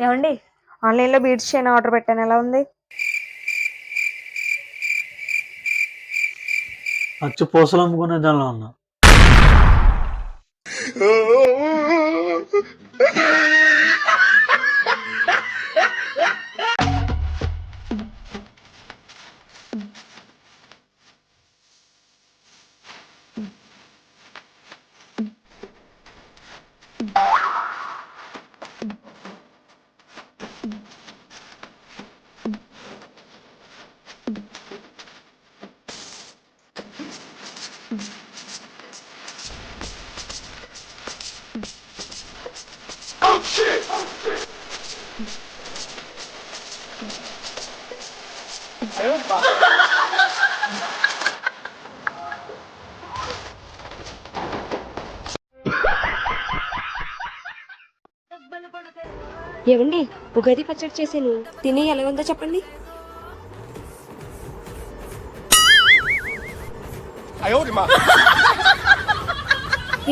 ఏమండి, ఆన్లైన్లో beads chain order పెట్టాను, ఎలా ఉంది? అచ్చు పూసలు అమ్ముకునే దానిలో ఉన్నా. ఏమండి, ఉగాది పచ్చడి చేసాను, తిని ఎలా ఉందో చెప్పండి.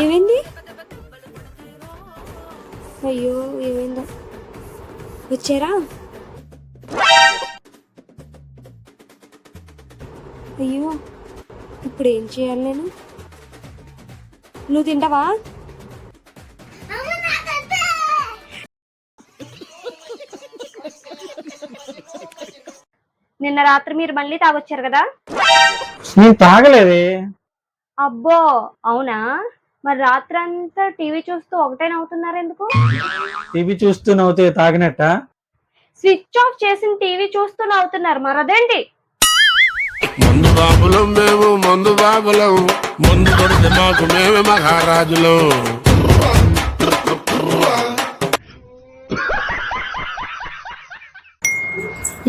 ఏమైంది? అయ్యో, ఏమైందో. వచ్చారా? అయ్యో, ఇప్పుడు ఏం చేయాలి నేను? నువ్వు తింటావా? నిన్న రాత్రి మీరు మళ్ళీ తాగొచ్చారు కదా? నేను తాగలేదే. అబ్బో, అవునా? మరి రాత్రి అంతా టీవీ చూస్తూ ఒకటే నవ్వుతున్నారు ఎందుకు? టీవీ చూస్తూ నవ్వుతే తాగినట్ట? స్విచ్ ఆఫ్ చేసిన టీవీ చూస్తూ నవ్వుతున్నారు, మరి అదేంటి? మందు బాబులం మేము, మందు బాబులం, మందు కొడితే మాకు మేమే మహారాజులు.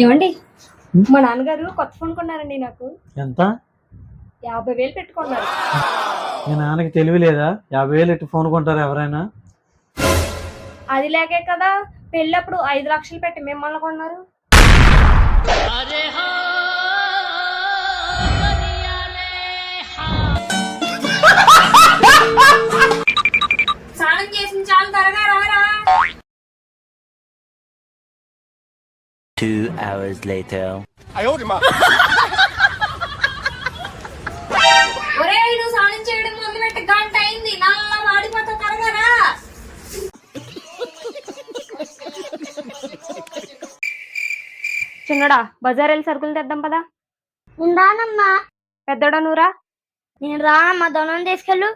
ఏమండి, మా నాన్నగారు కొత్త ఫోన్ కొన్నారండి నాకు. ఎంత? 50,000 పెట్టుకున్నారు. మీ నాన్నకి తెలివి లేదా? 50,000 ఇట్టు ఫోన్ కొంటారు ఎవరైనా? అది లేకే కదా పెళ్ళప్పుడు 5 లక్షలు పెట్టి మిమ్మల్ని కొన్నారు. స్నానం చేసిన చాలు, త్వరగా రారా. 2 hours later. ఒరేయ్, నువ్వు స్నానం చేయడం మొదలుపెట్టి గంట అయింది, నల్ల వాడిపోతా, త్వరగా రా. చిన్నడా, బజార్ వెళ్ళి సరుకులు తెద్దాం పదా. నేను రానమ్మా. పెద్దోడా నువ్వురా. నేను రానమ్మా, ధనం తీసుకెళ్ళు.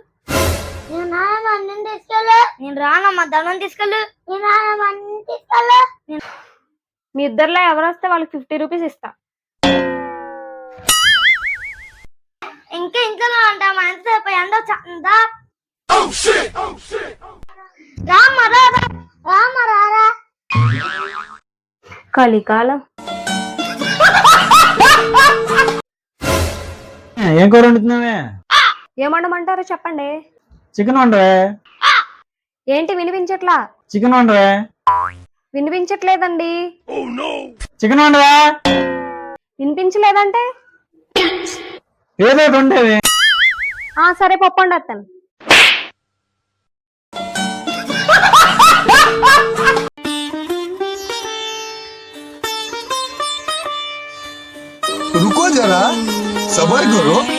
నేను రానమ్మా, అన్నం తీసుకెళ్ళు. నేను రానమ్మా, ధనం తీసుకెళ్ళు. నేను రానమ్మా, అన్నం తీసుకెళ్ళు. మీ ఇద్దరులో ఎవరు వస్తే వాళ్ళకి 50 రూపీస్ ఇస్తా. ఇంకా ఇంట్లో ఉంటామా? ఎంతసేపు ఎండ చందా? రామ్మా, రామ్మా, రారా. కలికాలం. ఏం కూర వండుతున్నావే? ఏమండమంటారో చెప్పండి. చికెన్ వండవే. ఏంటి వినిపించట్లా? చికెన్ వండవే. వినిపించట్లేదండి. చికెన్ వండవే. వినిపించలేదంటే ఏదో ఒకటి ఉండేది. సరే, పప్పు వండేస్తాను. रुको जरा, सबर करो.